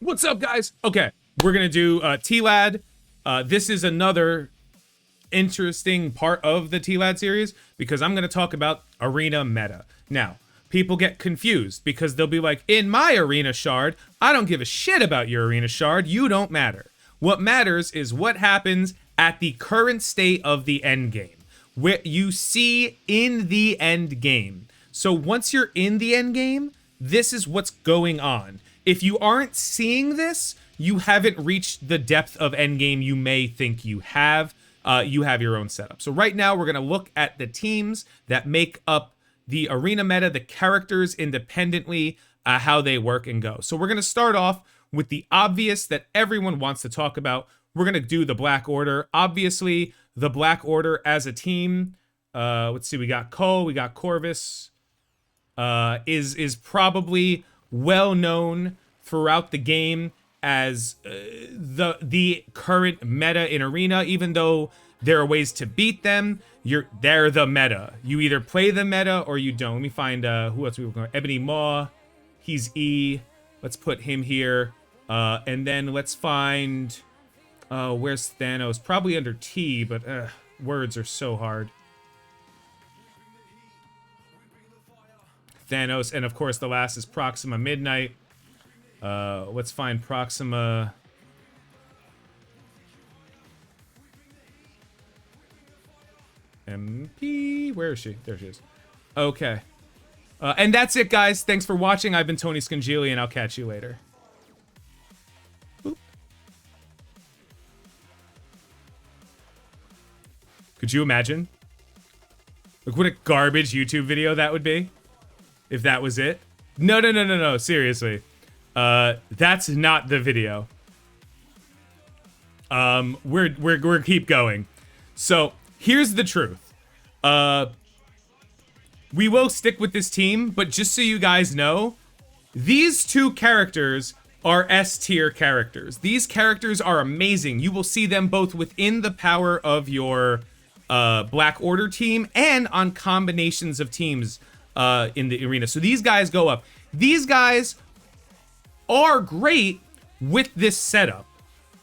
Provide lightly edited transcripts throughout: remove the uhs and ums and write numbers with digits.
What's up, guys? Okay, we're gonna do TLAD. This is another interesting part of the TLAD series because I'm gonna talk about arena meta. Now, people get confused because they'll be like, in my arena shard, I don't give a shit about your arena shard, you don't matter. What matters is what happens at the current state of the end game, what you see in the end game. So once you're in the end game, this is what's going on. If you aren't seeing this, you haven't reached the depth of endgame you may think you have. You have your own setup. So right now we're going to look at the teams that make up the arena meta, the characters independently, how they work and go. So we're going to start off with the obvious that everyone wants to talk about. We're going to do the Black Order. Obviously, the Black Order as a team, let's see, we got Cole, we got Corvus, is probably well known throughout the game as the current meta in arena. Even though there are ways to beat them, they're the meta. You either play the meta or you don't. Let me find who else we were going. Ebony Maw, he's E. Let's put him here, and then let's find where's Thanos? Probably under T, but words are so hard. Thanos, and of course the last is Proxima Midnight. Let's find Proxima. MP, where is she? There she is. Okay. And that's it, guys. Thanks for watching. I've been Tony Scungili, and I'll catch you later. Boop. Could you imagine? Look what a garbage YouTube video that would be. If that was it. No, seriously. That's not the video. We're keep going. So, here's the truth. We will stick with this team, but just so you guys know, these two characters are S-tier characters. These characters are amazing. You will see them both within the power of your Black Order team and on combinations of teams in the arena. So these guys go up. These guys are great with this setup,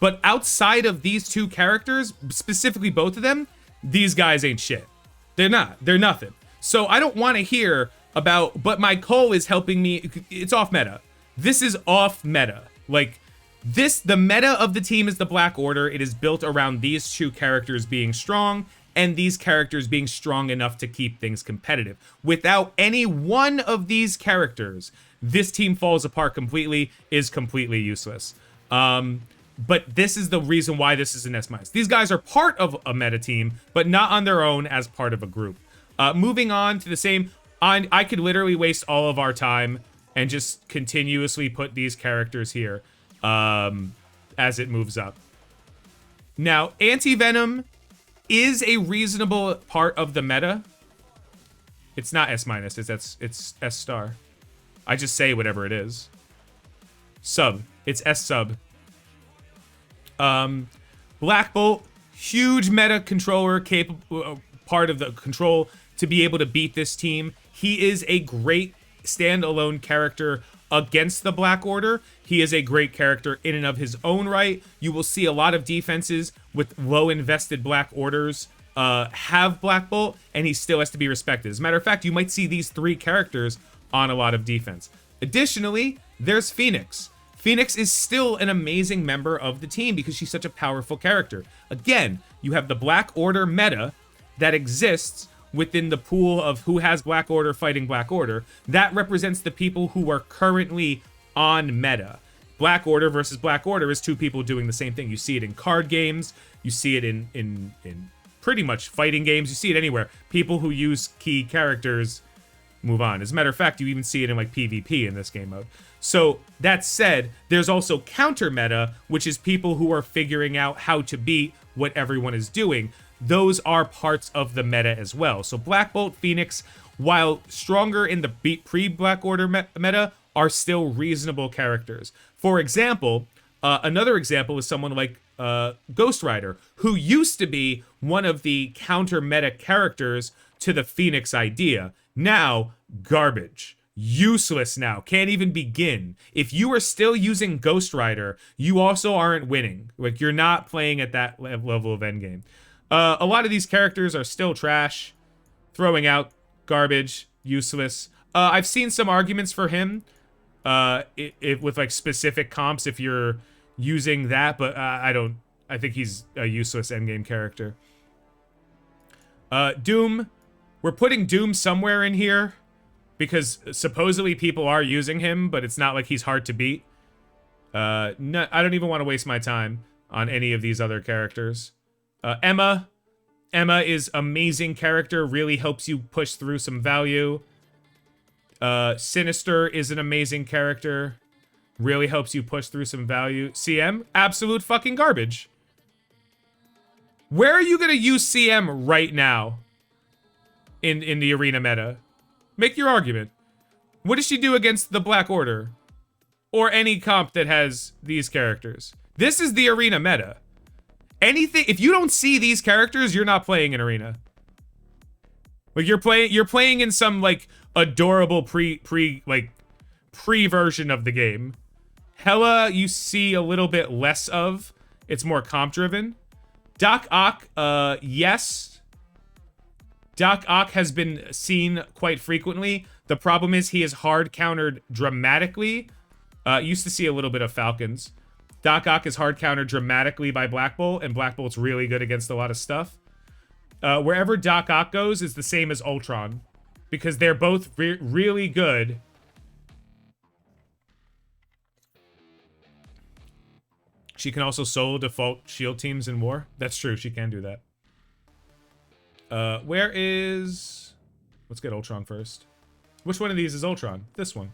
but outside of these two characters, specifically both of them, these guys ain't shit. They're not. They're nothing. So I don't want to hear about, but my Cole is helping me. It's off meta. This is off meta. Like this, the meta of the team is the Black Order. It is built around these two characters being strong and these characters being strong enough to keep things competitive. Without any one of these characters, this team falls apart completely, is completely useless. But this is the reason why this is an S-. These guys are part of a meta team, but not on their own as part of a group. Moving on to the same, I could literally waste all of our time and just continuously put these characters here as it moves up. Now, Anti-Venom is a reasonable part of the meta. It's not S-, it's S*. I just say whatever it is. Sub. It's S sub. Black Bolt, huge meta controller, capable part of the control to be able to beat this team. He is a great standalone character against the Black Order. He is a great character in and of his own right. You will see a lot of defenses with low invested Black Orders have Black Bolt, and he still has to be respected. As a matter of fact, you might see these three characters on a lot of defense. Additionally, there's Phoenix. Phoenix is still an amazing member of the team because she's such a powerful character. Again, you have the Black Order meta that exists within the pool of who has Black Order fighting Black Order. That represents the people who are currently on meta. Black Order versus Black Order is two people doing the same thing. You see it in card games. You see it in pretty much fighting games. You see it anywhere. People who use key characters move on. As a matter of fact, you even see it in like PvP in this game mode. So that said, there's also counter meta, which is people who are figuring out how to beat what everyone is doing. Those are parts of the meta as well. So Black Bolt, Phoenix, while stronger in the pre-Black Order meta, are still reasonable characters. For example, another example is someone like Ghost Rider, who used to be one of the counter meta characters to the Phoenix idea. Now, garbage. useless now. Can't even begin. If you are still using Ghost Rider, you also aren't winning. Like, you're not playing at that level of endgame. A lot of these characters are still trash. Throwing out garbage, useless. I've seen some arguments for him with like specific comps if you're using that, but I think he's a useless endgame character. Doom. We're putting Doom somewhere in here because supposedly people are using him, but it's not like he's hard to beat. No, I don't even want to waste my time on any of these other characters. Emma. Emma is amazing character, really helps you push through some value. Sinister is an amazing character, really helps you push through some value. CM, absolute fucking garbage. Where are you gonna use CM right now in the arena meta? Make your argument. What does she do against the Black Order? Or any comp that has these characters? This is the arena meta. Anything, if you don't see these characters, you're not playing in arena. Like, you're playing in some like adorable pre version of the game. Hella you see a little bit less of. It's more comp driven. Doc Ock, yes. Doc Ock has been seen quite frequently. The problem is he is hard countered dramatically. Used to see a little bit of Falcons. Doc Ock is hard countered dramatically by Black Bolt, and Black Bolt's really good against a lot of stuff. Wherever Doc Ock goes is the same as Ultron, because they're both really good. She can also solo default shield teams in war. That's true, she can do that. Where is... Let's get Ultron first. Which one of these is Ultron? This one.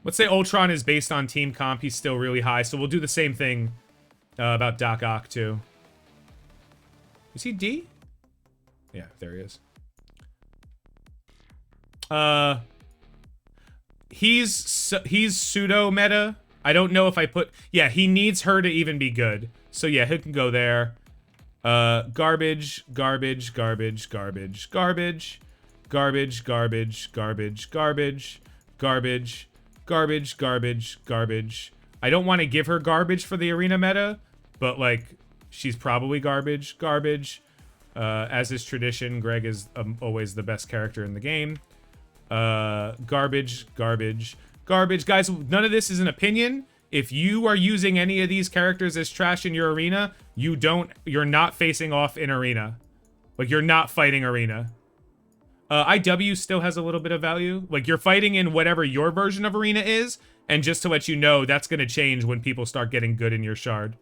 Let's say Ultron is based on team comp. He's still really high, so we'll do the same thing about Doc Ock, too. Is he D? Yeah, there he is. He's pseudo meta. I don't know if I put... Yeah, he needs her to even be good. So yeah, he can go there. Garbage, garbage, garbage, garbage, garbage, garbage, garbage, garbage, garbage, garbage, garbage, garbage, garbage. I don't want to give her garbage for the arena meta, but like, she's probably garbage, garbage. As is tradition, Greg is always the best character in the game. Garbage, garbage, garbage. Guys, none of this is an opinion. If you are using any of these characters as trash in your arena, you're not facing off in arena. Like, you're not fighting arena. IW still has a little bit of value. Like, you're fighting in whatever your version of arena is, and just to let you know, that's going to change when people start getting good in your shard.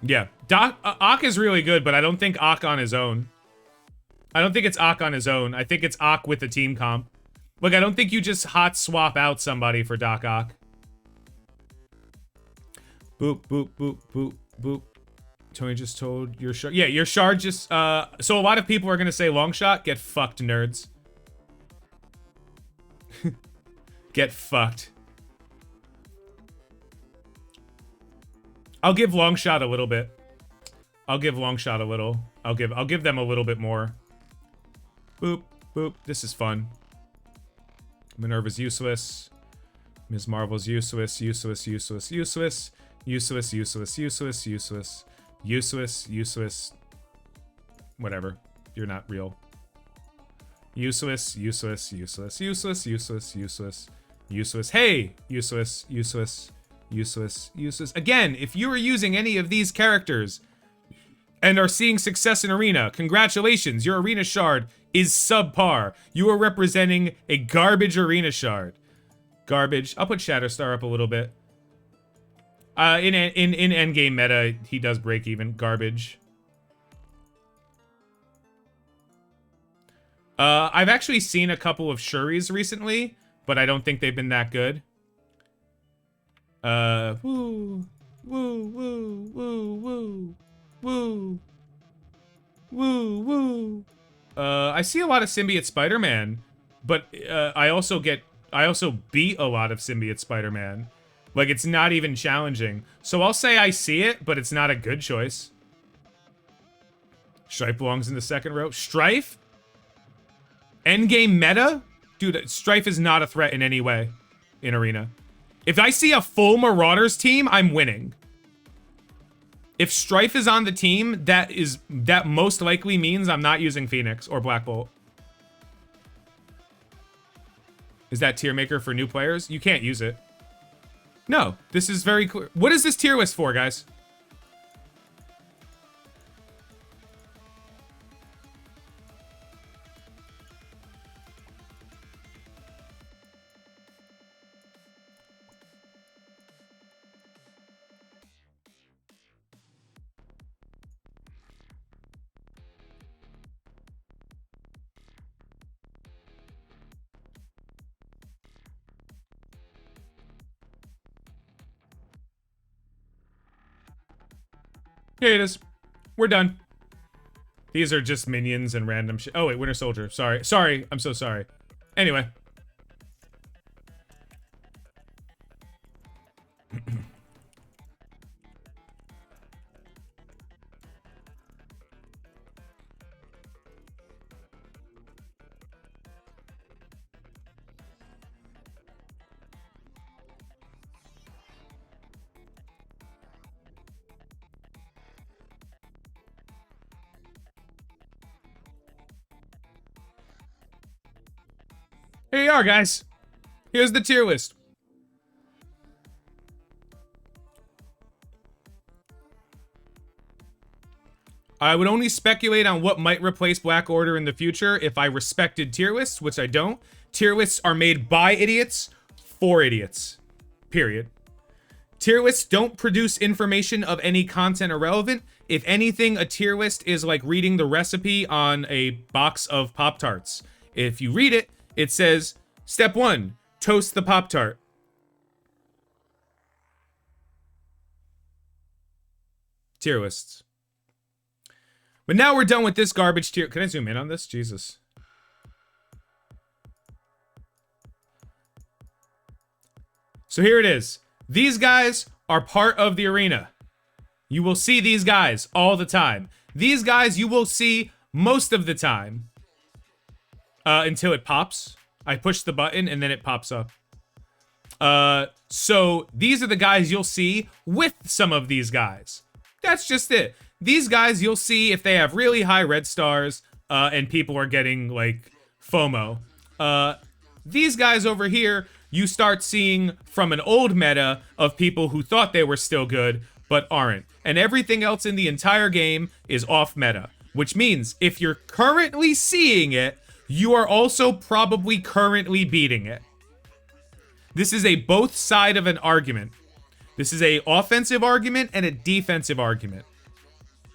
Yeah, Ock is really good, but I don't think Ock on his own. I don't think it's Ock on his own. I think it's Ock with the team comp. Look, I don't think you just hot swap out somebody for Doc Ock. Boop, boop, boop, boop, boop. Tony just told your shard. Yeah, your shard just... So a lot of people are going to say long shot. Get fucked, nerds. Get fucked. I'll give long shot a little bit. I'll give long shot a little. I'll give them a little bit more. Boop, boop. This is fun. Minerva's useless. Ms. Marvel's useless, useless, useless, useless. Useless, useless, useless, useless. Useless, useless. Whatever. You're not real. Useless, useless, useless, useless, useless, useless, useless. Hey! Useless, useless, useless, useless. Again, if you are using any of these characters and are seeing success in arena, congratulations, your arena shard is subpar. You are representing a garbage arena shard. Garbage. I'll put Shatterstar up a little bit. In endgame meta, he does break even. Garbage. I've actually seen a couple of Shuris recently, but I don't think they've been that good. Woo, woo, woo, woo, woo, woo, woo, woo. I see a lot of Symbiote Spider-Man, but I also beat a lot of Symbiote Spider-Man. Like, it's not even challenging. So I'll say I see it, but it's not a good choice. Strife belongs in the second row. Strife? Endgame meta? Dude, Strife is not a threat in any way in Arena. If I see a full Marauders team, I'm winning. If Strife is on the team, that most likely means I'm not using Phoenix or Black Bolt. Is that tier maker for new players? You can't use it. No, this is very clear. What is this tier list for, guys? Here it is. We're done. These are just minions and random shit. Oh, wait, Winter Soldier. Sorry. Sorry. I'm so sorry. Anyway. Here you are, guys. Here's the tier list. I would only speculate on what might replace Black Order in the future if I respected tier lists, which I don't. Tier lists are made by idiots for idiots. Period. Tier lists don't produce information of any content irrelevant. If anything, a tier list is like reading the recipe on a box of Pop-Tarts. If you read it, it says, step 1, toast the Pop-Tart. Tier lists. But now we're done with this garbage tier. Can I zoom in on this? Jesus. So here it is. These guys are part of the arena. You will see these guys all the time. These guys you will see most of the time. Until it pops. I push the button and then it pops up. So these are the guys you'll see with some of these guys. That's just it. These guys you'll see if they have really high red stars, and people are getting, like, FOMO. These guys over here, you start seeing from an old meta of people who thought they were still good, but aren't. And everything else in the entire game is off meta. Which means, if you're currently seeing it, you are also probably currently beating it. This is a both side of an argument. This is a offensive argument and a defensive argument.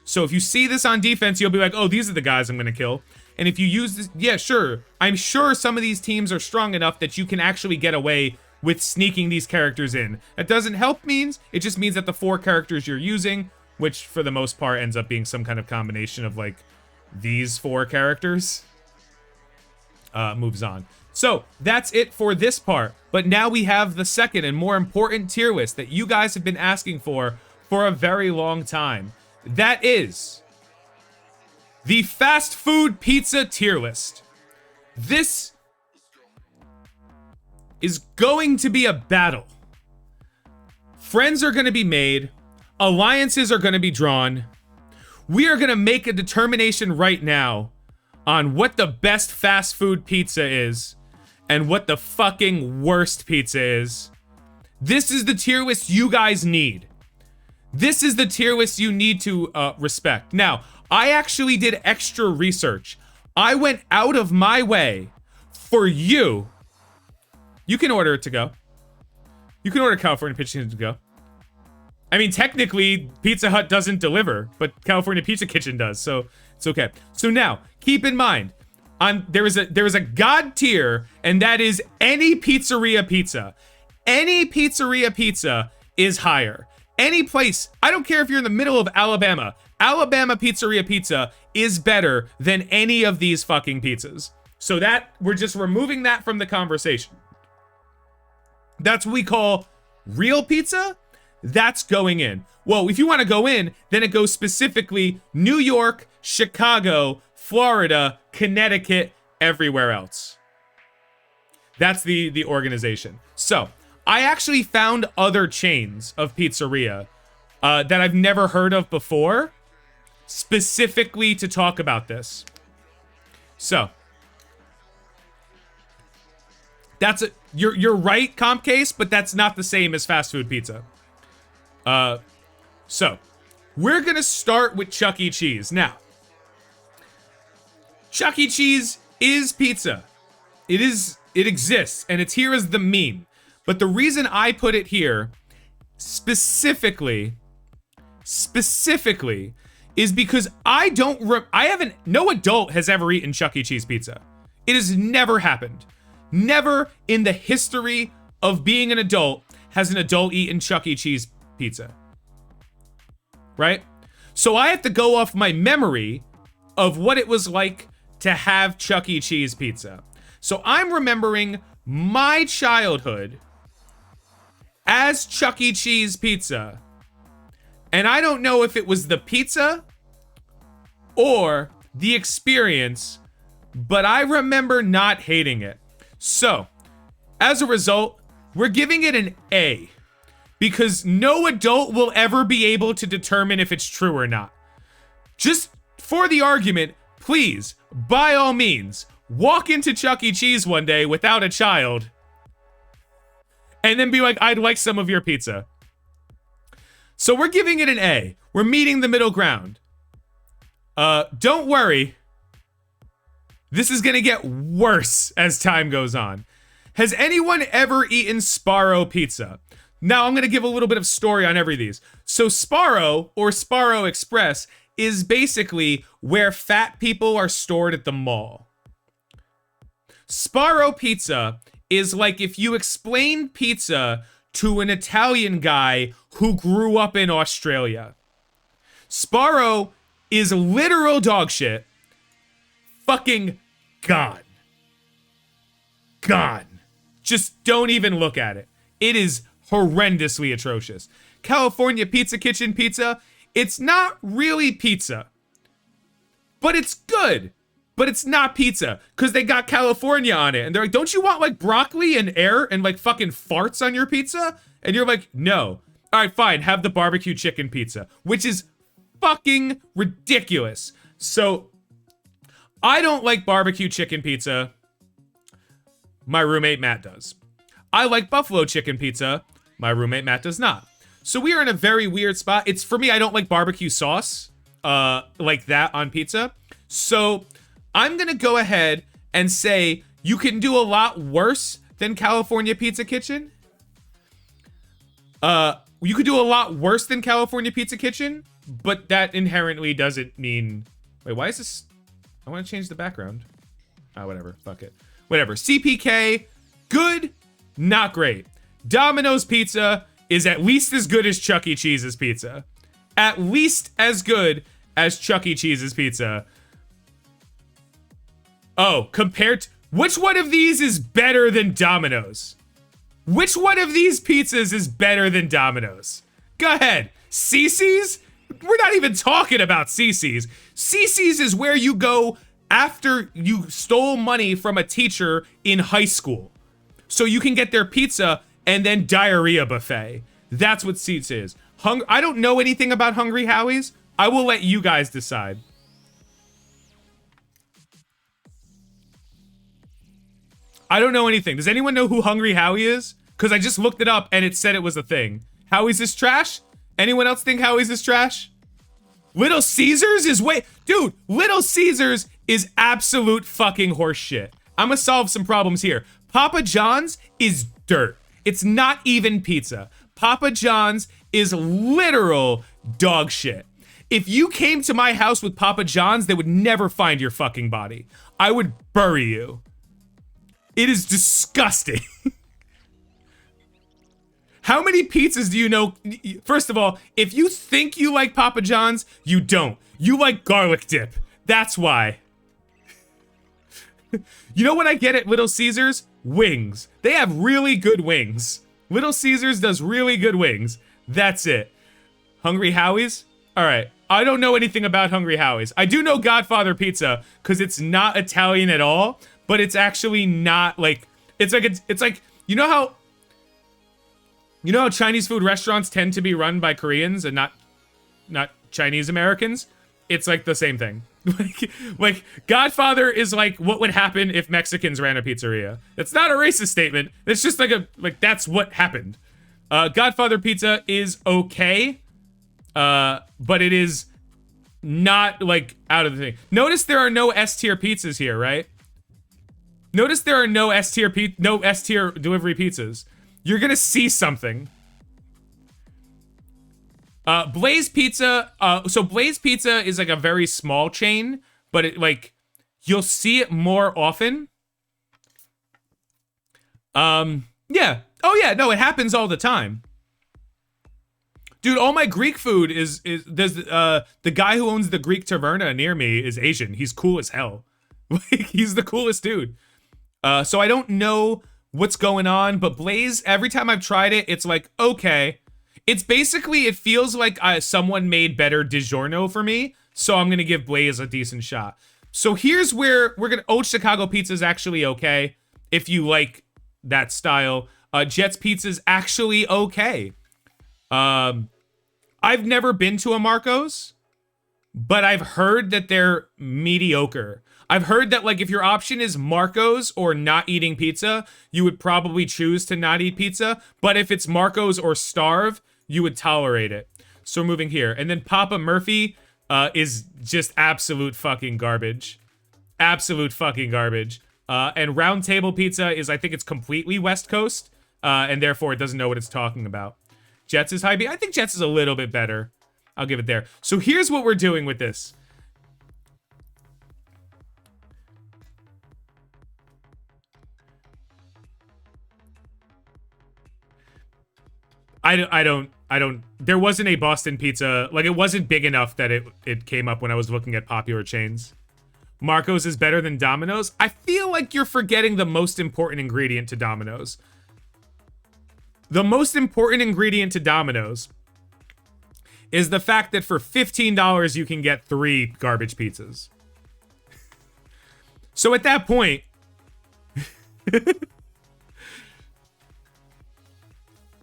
So if you see this on defense, you'll be like, oh, these are the guys I'm going to kill. And if you use this, yeah, sure. I'm sure some of these teams are strong enough that you can actually get away with sneaking these characters in. That doesn't help means, it just means that the 4 characters you're using, which for the most part ends up being some kind of combination of like these 4 characters, moves on. So that's it for this part. But now we have the second and more important tier list that you guys have been asking for a very long time. That is the fast food pizza tier list. This is going to be a battle. Friends are going to be made. Alliances are going to be drawn. We are going to make a determination right now on what the best fast food pizza is and what the fucking worst pizza is. This is the tier list you guys need. This is the tier list you need to respect. Now, I actually did extra research. I went out of my way for you. You can order it to go. You can order California Pizza Kitchen to go. I mean, technically, Pizza Hut doesn't deliver, but California Pizza Kitchen does, so it's okay. So now, keep in mind, there is a god tier, and that is any pizzeria pizza. Any pizzeria pizza is higher. Any place, I don't care if you're in the middle of Alabama, Alabama pizzeria pizza is better than any of these fucking pizzas. So that, we're just removing that from the conversation. That's what we call Real pizza, that's going in. Well, if you want to go in, then it goes specifically New York, Chicago, Florida, Connecticut, everywhere else. That's the organization. So I actually found other chains of pizzeria that I've never heard of before, specifically to talk about this. So that's a, you're right, comp case, but that's not the same as fast food pizza. So we're gonna start with Chuck E. Cheese. Now, Chuck E. Cheese is pizza. It exists, and it's here as the meme. But the reason I put it here specifically is because no adult has ever eaten Chuck E. Cheese pizza. It has never happened. Never in the history of being an adult has an adult eaten Chuck E. Cheese pizza. Right? So I have to go off my memory of what it was like to have Chuck E. Cheese pizza. So I'm remembering my childhood as Chuck E. Cheese pizza. And I don't know if it was the pizza or the experience, but I remember not hating it. So, as a result, we're giving it an A, because no adult will ever be able to determine if it's true or not. Just for the argument, please, by all means, walk into Chuck E. Cheese one day without a child and then be like, I'd like some of your pizza. So we're giving it an A. We're meeting the middle ground. Don't worry. This is gonna get worse as time goes on. Has anyone ever eaten Sparrow pizza? Now I'm gonna give a little bit of story on every of these. So Sparrow, or Sparrow Express, is basically where fat people are stored at the mall. Sparrow pizza is like if you explain pizza to an Italian guy who grew up in Australia. Sparrow is literal dog shit. Fucking gone. Gone. Just don't even look at it. It is horrendously atrocious. California Pizza Kitchen pizza, it's not really pizza. But it's good. But it's not pizza, because they got California on it. And they're like, don't you want like broccoli and air and like fucking farts on your pizza? And you're like, no. All right, fine, have the barbecue chicken pizza, which is fucking ridiculous. So I don't like barbecue chicken pizza. My roommate Matt does. I like buffalo chicken pizza. My roommate Matt does not. So we are in a very weird spot. It's, for me, I don't like barbecue sauce like that on pizza. So I'm gonna go ahead and say you can do a lot worse than California Pizza Kitchen. You could do a lot worse than California Pizza Kitchen, but that inherently doesn't mean... Wait, why is this... I want to change the background. Whatever. Fuck it. Whatever. CPK, good, not great. Domino's Pizza is at least as good as Chuck E. Cheese's pizza. At least as good as Chuck E. Cheese's pizza. Oh, compared to... Which one of these is better than Domino's? Which one of these pizzas is better than Domino's? Go ahead. Cece's? We're not even talking about Cece's. Cece's is where you go after you stole money from a teacher in high school. So you can get their pizza and then diarrhea buffet. That's what Cece's is. I don't know anything about Hungry Howie's. I will let you guys decide. I don't know anything. Does anyone know who Hungry Howie is? Because I just looked it up and it said it was a thing. Howie's is trash? Anyone else think Howie's is trash? Little Caesars is Dude, Little Caesars is absolute fucking horse shit. I'm gonna solve some problems here. Papa John's is dirt. It's not even pizza. Papa John's is literal dog shit. If you came to my house with Papa John's, they would never find your fucking body. I would bury you. It is disgusting. How many pizzas do you know? First of all, if you think you like Papa John's, you don't. You like garlic dip. That's why. You know what I get at Little Caesars? Wings. They have really good wings. Little Caesars does really good wings. That's it. Hungry Howie's? All right. I don't know anything about Hungry Howie's. I do know Godfather Pizza because it's not Italian at all, but it's actually not like it's like you know how Chinese food restaurants tend to be run by Koreans and not Chinese Americans? It's like the same thing. like Godfather is like what would happen if Mexicans ran a pizzeria. It's not a racist statement. It's just like that's what happened. Godfather Pizza is okay. But it is not like out of the thing. Notice there are no S-tier pizzas here, right? Notice there are no S-tier delivery pizzas. You're gonna see something. Blaze Pizza. So Blaze Pizza is like a very small chain, but it like you'll see it more often. Yeah. Oh yeah. No, it happens all the time. Dude, all my Greek food is there's the guy who owns the Greek Taverna near me is Asian. He's cool as hell. Like he's the coolest dude. So I don't know what's going on, but Blaze, every time I've tried it, it's like okay. It's basically it feels like someone made better DiGiorno for me, so I'm gonna give Blaze a decent shot. So here's where we're gonna Old Chicago Pizza is actually okay if you like that style. Jet's Pizza is actually okay. I've never been to a Marco's, but I've heard that they're mediocre. I've heard that like if your option is Marco's or not eating pizza, you would probably choose to not eat pizza. But if it's Marco's or starve, you would tolerate it. So we're moving here. And then Papa Murphy is just absolute fucking garbage. Absolute fucking garbage. And Round Table Pizza is, I think it's completely West Coast, and therefore it doesn't know what it's talking about. Jets is high B. I think Jets is a little bit better. I'll give it there. So here's what we're doing with this. I don't, there wasn't a Boston Pizza, like it wasn't big enough that it came up when I was looking at popular chains. Marco's is better than Domino's. I feel like you're forgetting the most important ingredient to Domino's. The most important ingredient to Domino's is the fact that for $15 you can get 3 garbage pizzas. So at that point,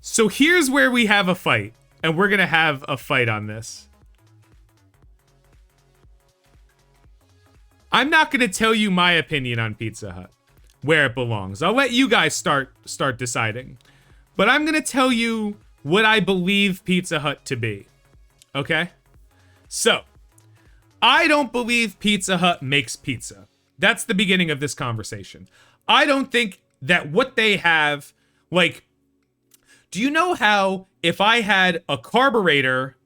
so here's where we have a fight, and we're gonna have a fight on this. I'm not gonna tell you my opinion on Pizza Hut, where it belongs. I'll let you guys start deciding. But I'm gonna tell you what I believe Pizza Hut to be. Okay? So, I don't believe Pizza Hut makes pizza. That's the beginning of this conversation. I don't think that what they have, like, do you know how if I had a carburetor,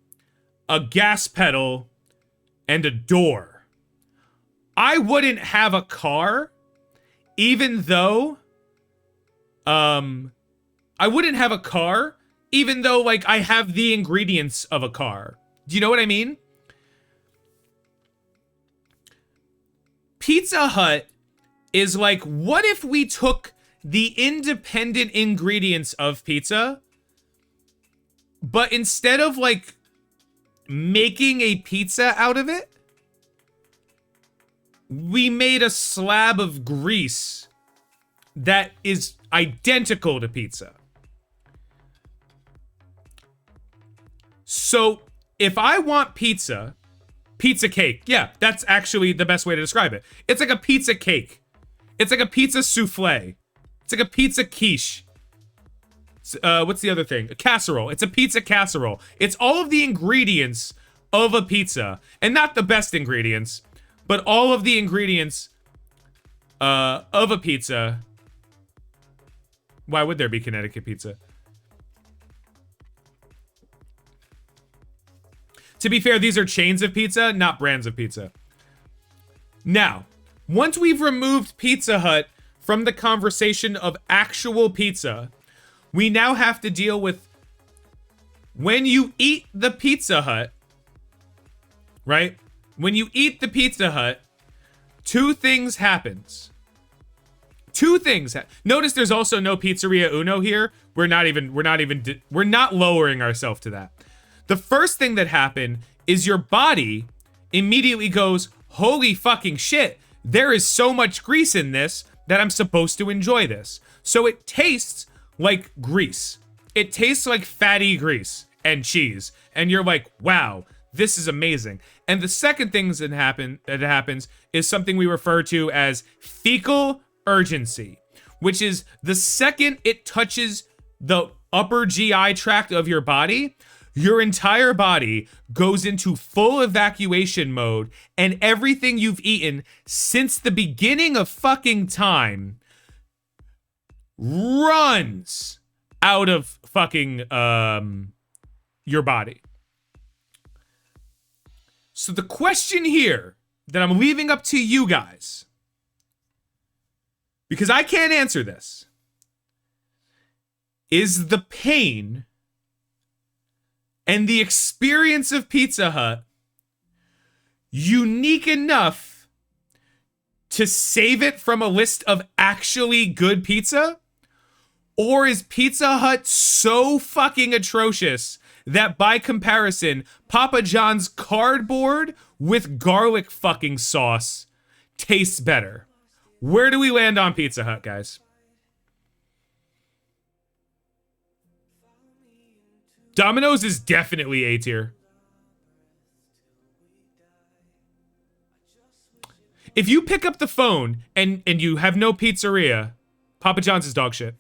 a gas pedal, and a door, I wouldn't have a car, even though, I wouldn't have a car, even though, like, I have the ingredients of a car. Do you know what I mean? Pizza Hut is like, what if we took the independent ingredients of pizza, but instead of, like, making a pizza out of it, we made a slab of grease that is identical to pizza. So if I want pizza cake, yeah, that's actually the best way to describe it. It's like a pizza cake. It's like a pizza souffle. It's like a pizza quiche. What's the other thing? A casserole. It's a pizza casserole. It's all of the ingredients of a pizza. And not the best ingredients, but all of the ingredients of a pizza. Why would there be Connecticut pizza? To be fair, these are chains of pizza, not brands of pizza. Now, once we've removed Pizza Hut from the conversation of actual pizza, we now have to deal with when you eat the Pizza Hut, right? When you eat the Pizza Hut, two things happens. Two things. Notice there's also no Pizzeria Uno here. We're not lowering ourselves to that. The first thing that happened is your body immediately goes, holy fucking shit, there is so much grease in this that I'm supposed to enjoy this. So it tastes like grease. It tastes like fatty grease and cheese. And you're like, wow, this is amazing. And the second thing that happens is something we refer to as fecal urgency, which is the second it touches the upper GI tract of your body, your entire body goes into full evacuation mode, and everything you've eaten since the beginning of fucking time runs out of fucking your body. So the question here that I'm leaving up to you guys, because I can't answer this, is the pain and the experience of Pizza Hut unique enough to save it from a list of actually good pizza? Or is Pizza Hut so fucking atrocious that by comparison, Papa John's cardboard with garlic fucking sauce tastes better? Where do we land on Pizza Hut, guys? Domino's is definitely A tier. If you pick up the phone and you have no pizzeria, Papa John's is dog shit.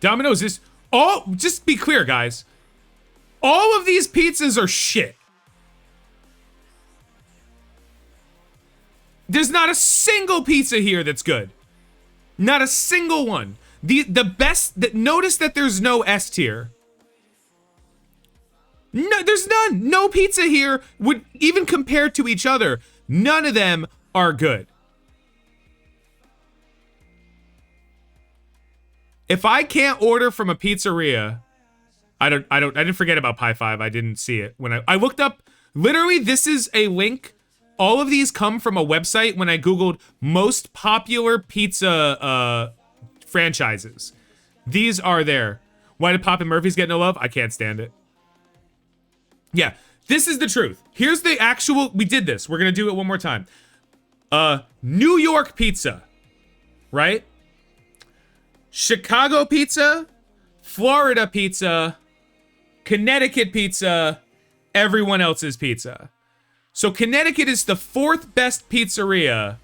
Domino's is all, just be clear, guys. All of these pizzas are shit. There's not a single pizza here that's good. Not a single one. The best, notice that there's no S tier. No, there's none. No pizza here would even compare to each other. None of them are good. If I can't order from a pizzeria, I didn't forget about Pi 5. I didn't see it. When I looked up, literally this is a link. All of these come from a website when I Googled most popular pizza franchises. These are there. Why did Pop and Murphy's get no love? I can't stand it. Yeah, this is the truth. Here's the actual, we did this. We're gonna do it one more time. New York pizza, right? Chicago pizza, Florida pizza, Connecticut pizza, everyone else's pizza. So Connecticut is the 4th best pizzeria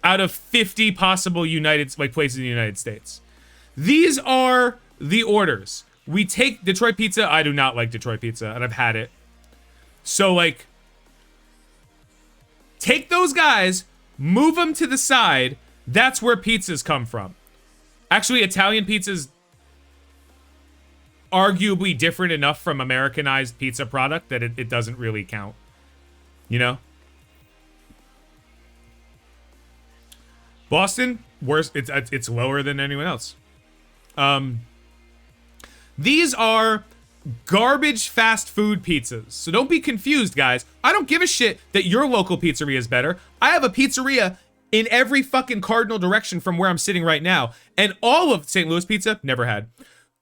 out of 50 possible places in the United States. These are the orders. We take Detroit pizza. I do not like Detroit pizza, and I've had it. So, like, take those guys, move them to the side. That's where pizzas come from. Actually, Italian pizza's arguably different enough from Americanized pizza product that it doesn't really count. You know? Boston, worse. It's lower than anyone else. These are garbage fast food pizzas. So don't be confused, guys. I don't give a shit that your local pizzeria is better. I have a pizzeria in every fucking cardinal direction from where I'm sitting right now. And all of St. Louis pizza, never had.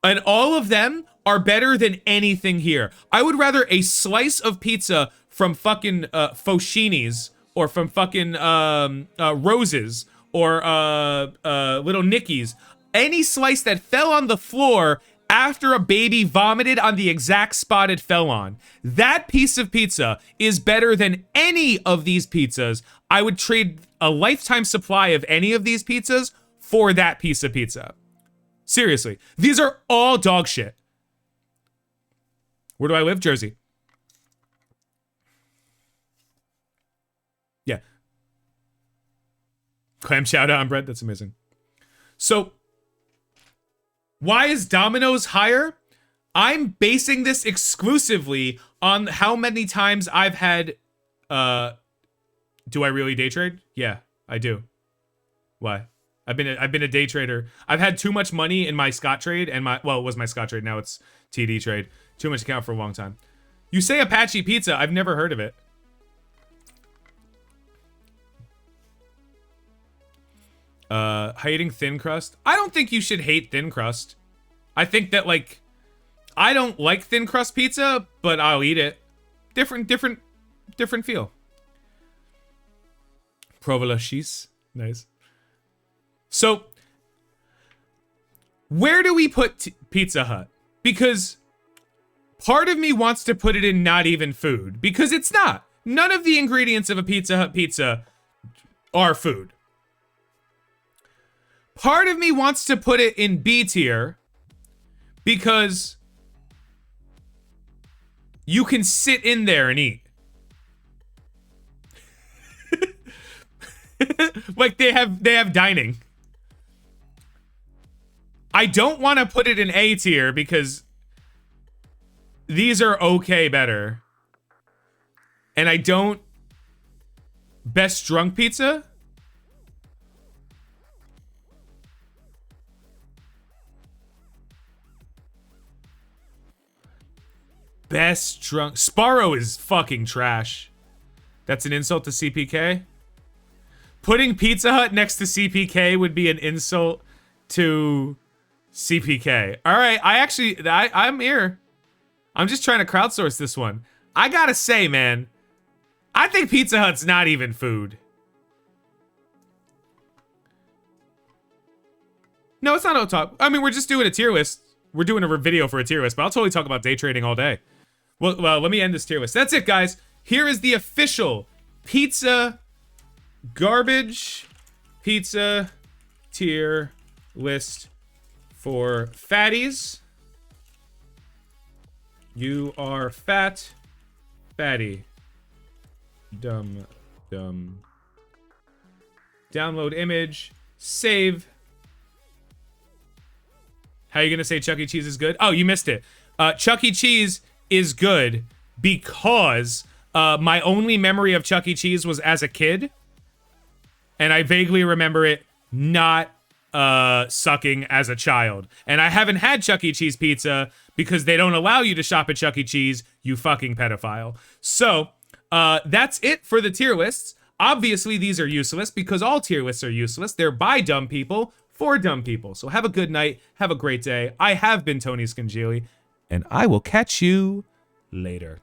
And all of them are better than anything here. I would rather a slice of pizza from fucking Foschini's or from fucking Rose's or Little Nicky's. Any slice that fell on the floor after a baby vomited on the exact spot it fell on. That piece of pizza is better than any of these pizzas. I would trade a lifetime supply of any of these pizzas for that piece of pizza. Seriously. These are all dog shit. Where do I live? Jersey. Yeah. Clam chowder on bread. That's amazing. So, why is Domino's higher? I'm basing this exclusively on how many times I've had Do I really day trade? Yeah, I do. Why? I've been a day trader. I've had too much money in my Scott trade and it was my Scott trade. Now it's TD trade. Too much account for a long time. You say Apache Pizza. I've never heard of it. Hating thin crust. I don't think you should hate thin crust. I think that, like, I don't like thin crust pizza, but I'll eat it. Different feel. Provola cheese. Nice. So, where do we put Pizza Hut? Because part of me wants to put it in not even food, because it's not. None of the ingredients of a Pizza Hut pizza are food. Part of me wants to put it in B tier, because you can sit in there and eat. Like they have dining. I don't want to put it in A tier because these are okay better. And I don't... Best drunk pizza? Best drunk... Sparrow is fucking trash. That's an insult to CPK? Putting Pizza Hut next to CPK would be an insult to CPK. All right, I'm here. I'm just trying to crowdsource this one. I gotta say, man, I think Pizza Hut's not even food. No, it's not on top. I mean, we're just doing a tier list. We're doing a video for a tier list, but I'll totally talk about day trading all day. Well, let me end this tier list. That's it, guys. Here is the official pizza garbage pizza tier list for fatties. You are fat, fatty, dumb. Download image, save. How are you gonna say Chuck E. Cheese is good? Oh, you missed it. Chuck E. Cheese is good because my only memory of Chuck E. Cheese was as a kid. And I vaguely remember it not sucking as a child. And I haven't had Chuck E. Cheese pizza because they don't allow you to shop at Chuck E. Cheese, you fucking pedophile. So, that's it for the tier lists. Obviously, these are useless because all tier lists are useless. They're by dumb people for dumb people. So have a good night. Have a great day. I have been Tony Scungili, and I will catch you later.